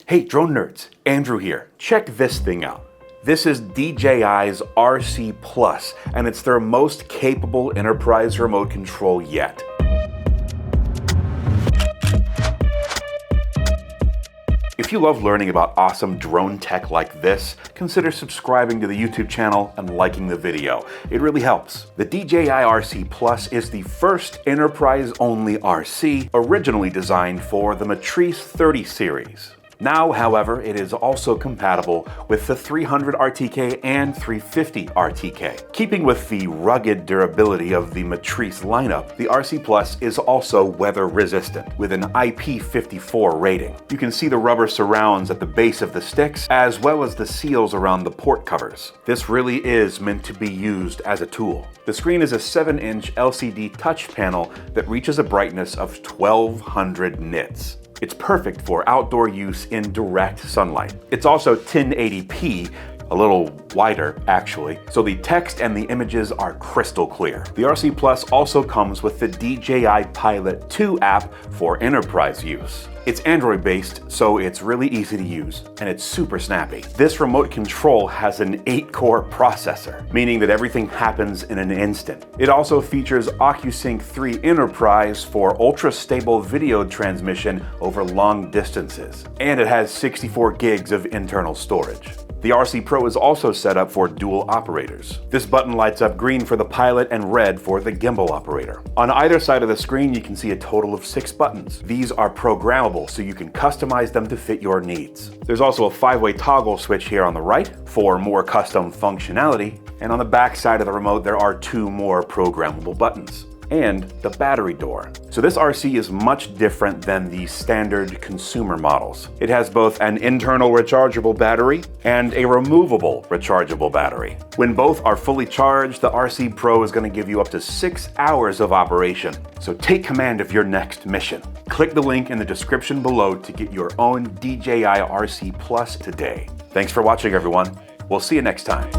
Hey drone nerds, Andrew here. Check this thing out. This is DJI's RC Plus, and it's their most capable enterprise remote control yet. If you love learning about awesome drone tech like this, consider subscribing to the YouTube channel and liking the video. It really helps. The DJI RC Plus is the first enterprise-only RC originally designed for the Matrice 30 series. Now, however, it is also compatible with the 300 RTK and 350 RTK. Keeping with the rugged durability of the Matrice lineup, the RC Plus is also weather resistant with an IP54 rating. You can see the rubber surrounds at the base of the sticks as well as the seals around the port covers. This really is meant to be used as a tool. The screen is a 7-inch LCD touch panel that reaches a brightness of 1200 nits. It's perfect for outdoor use in direct sunlight. It's also 1080p, a little wider actually, so the text and the images are crystal clear. The RC Plus also comes with the DJI Pilot 2 app for enterprise use. It's Android-based, so it's really easy to use, and it's super snappy. This remote control has an 8-core processor, meaning that everything happens in an instant. It also features OcuSync 3 Enterprise for ultra-stable video transmission over long distances, and it has 64 gigs of internal storage. The RC Pro is also set up for dual operators. This button lights up green for the pilot and red for the gimbal operator. On either side of the screen, you can see a total of 6 buttons. These are programmable, so you can customize them to fit your needs. There's also a 5-way toggle switch here on the right for more custom functionality, and on the back side of the remote, there are 2 more programmable buttons. And the battery door. So this RC is much different than the standard consumer models. It has both an internal rechargeable battery and a removable rechargeable battery. When both are fully charged, the RC Pro is going to give you up to 6 hours of operation. So take command of your next mission. Click the link in the description below to get your own DJI RC Plus today. Thanks for watching, everyone. We'll see you next time.